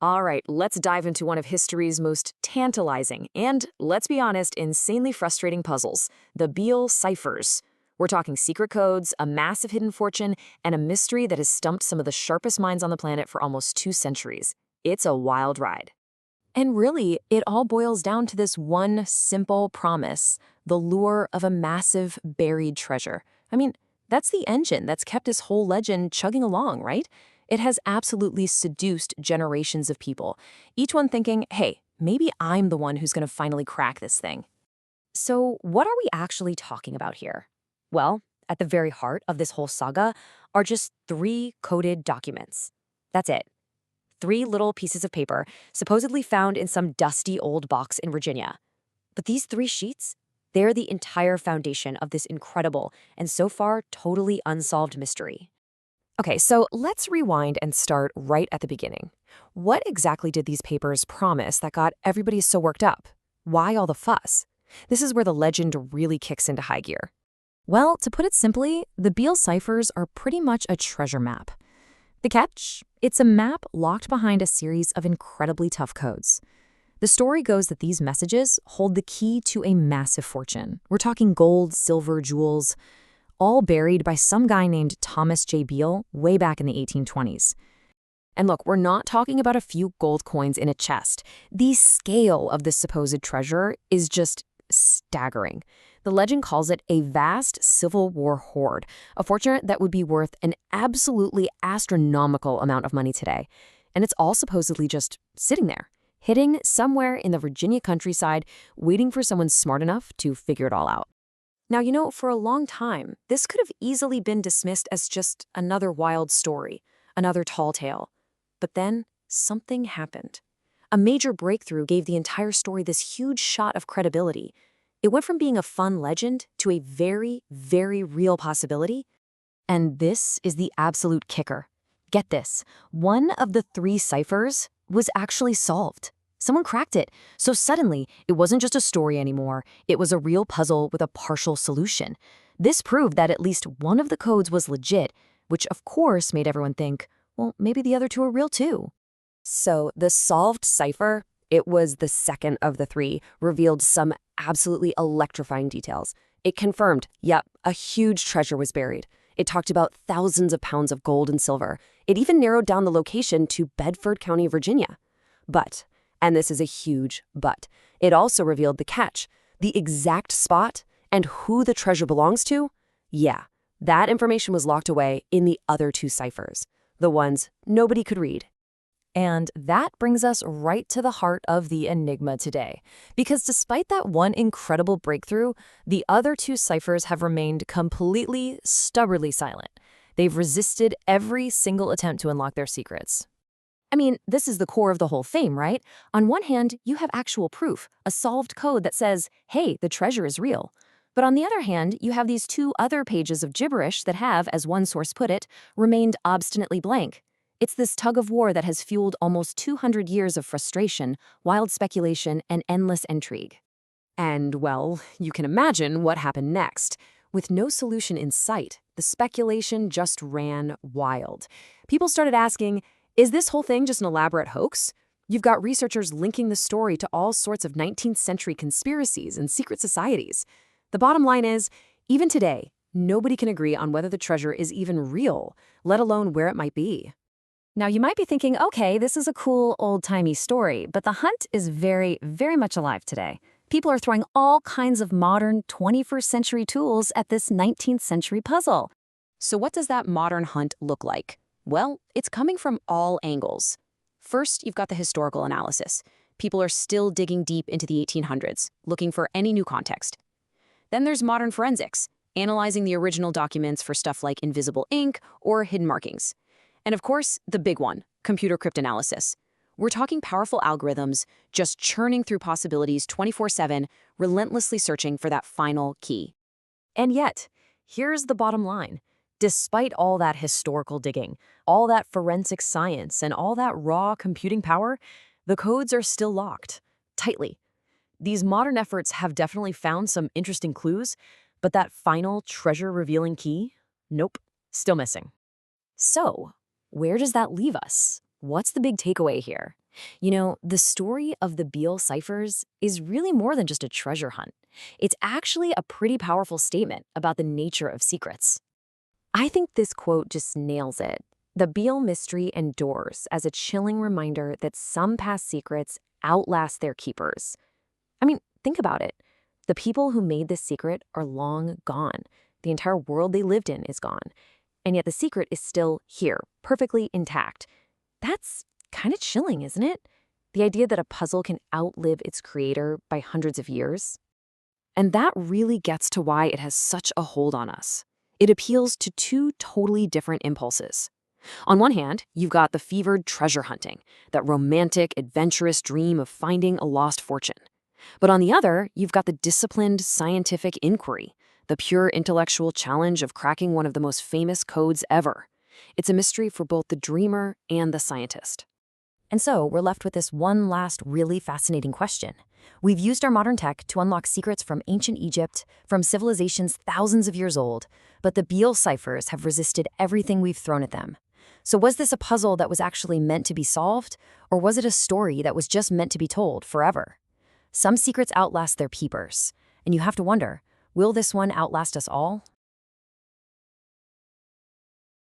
All right, let's dive into one of history's most tantalizing and, let's be honest, insanely frustrating puzzles, the Beale Ciphers. We're talking secret codes, a massive hidden fortune, and a mystery that has stumped some of the sharpest minds on the planet for almost 2 centuries. It's a wild ride. And really, it all boils down to this one simple promise, the lure of a massive buried treasure. I mean, that's the engine that's kept this whole legend chugging along, right? It has absolutely seduced generations of people, each one thinking, hey, maybe I'm the one who's going to finally crack this thing. So, what are we actually talking about here? Well, at the very heart of this whole saga are just three coded documents. That's it. Three little pieces of paper, supposedly found in some dusty old box in Virginia. But these three sheets, they're the entire foundation of this incredible and so far totally unsolved mystery. Okay, so let's rewind and start right at the beginning. What exactly did these papers promise that got everybody so worked up? Why all the fuss? This is where the legend really kicks into high gear. Well, to put it simply, the Beale Ciphers are pretty much a treasure map. The catch? It's a map locked behind a series of incredibly tough codes. The story goes that these messages hold the key to a massive fortune. We're talking gold, silver, jewels, all buried by some guy named Thomas J. Beale way back in the 1820s. And look, we're not talking about a few gold coins in a chest. The scale of this supposed treasure is just staggering. The legend calls it a vast Civil War hoard, a fortune that would be worth an absolutely astronomical amount of money today. And it's all supposedly just sitting there, hidden somewhere in the Virginia countryside, waiting for someone smart enough to figure it all out. Now, for a long time, this could have easily been dismissed as just another wild story, another tall tale. But then, something happened. A major breakthrough gave the entire story this huge shot of credibility. It went from being a fun legend to a very, very real possibility. And this is the absolute kicker. Get this, one of the three ciphers was actually solved. Someone cracked it. So suddenly, it wasn't just a story anymore. It was a real puzzle with a partial solution. This proved that at least one of the codes was legit, which of course made everyone think, well, maybe the other two are real too. So the solved cipher, it was the second of the three, revealed some absolutely electrifying details. It confirmed, yep, a huge treasure was buried. It talked about thousands of pounds of gold and silver. It even narrowed down the location to Bedford County, Virginia. But, and this is a huge but, it also revealed the catch, the exact spot, and who the treasure belongs to. Yeah, that information was locked away in the other two ciphers, the ones nobody could read. And that brings us right to the heart of the enigma today. Because despite that one incredible breakthrough, the other two ciphers have remained completely, stubbornly silent. They've resisted every single attempt to unlock their secrets. I mean, this is the core of the whole thing, right? On one hand, you have actual proof, a solved code that says, hey, the treasure is real. But on the other hand, you have these two other pages of gibberish that have, as one source put it, remained obstinately blank. It's this tug of war that has fueled almost 200 years of frustration, wild speculation, and endless intrigue. And, well, you can imagine what happened next. With no solution in sight, the speculation just ran wild. People started asking, is this whole thing just an elaborate hoax? You've got researchers linking the story to all sorts of 19th century conspiracies and secret societies. The bottom line is, even today, nobody can agree on whether the treasure is even real, let alone where it might be. Now, you might be thinking, okay, this is a cool old-timey story, but the hunt is very, very much alive today. People are throwing all kinds of modern 21st century tools at this 19th century puzzle. So what does that modern hunt look like? Well, it's coming from all angles. First, you've got the historical analysis. People are still digging deep into the 1800s, looking for any new context. Then there's modern forensics, analyzing the original documents for stuff like invisible ink or hidden markings. And of course, the big one, computer cryptanalysis. We're talking powerful algorithms just churning through possibilities 24/7, relentlessly searching for that final key. And yet, here's the bottom line. Despite all that historical digging, all that forensic science, and all that raw computing power, the codes are still locked, tightly. These modern efforts have definitely found some interesting clues, but that final treasure-revealing key? Nope, still missing. So, where does that leave us? What's the big takeaway here? The story of the Beale Ciphers is really more than just a treasure hunt. It's actually a pretty powerful statement about the nature of secrets. I think this quote just nails it. The Beale mystery endures as a chilling reminder that some past secrets outlast their keepers. I mean, think about it. The people who made this secret are long gone. The entire world they lived in is gone. And yet the secret is still here, perfectly intact. That's kind of chilling, isn't it? The idea that a puzzle can outlive its creator by hundreds of years. And that really gets to why it has such a hold on us. It appeals to two totally different impulses. On one hand, you've got the fevered treasure hunting, that romantic, adventurous dream of finding a lost fortune. But on the other, you've got the disciplined, scientific inquiry, the pure intellectual challenge of cracking one of the most famous codes ever. It's a mystery for both the dreamer and the scientist. And so we're left with this one last really fascinating question. We've used our modern tech to unlock secrets from ancient Egypt, from civilizations thousands of years old, but the Beale ciphers have resisted everything we've thrown at them. So was this a puzzle that was actually meant to be solved, or was it a story that was just meant to be told forever? Some secrets outlast their keepers, and you have to wonder, will this one outlast us all?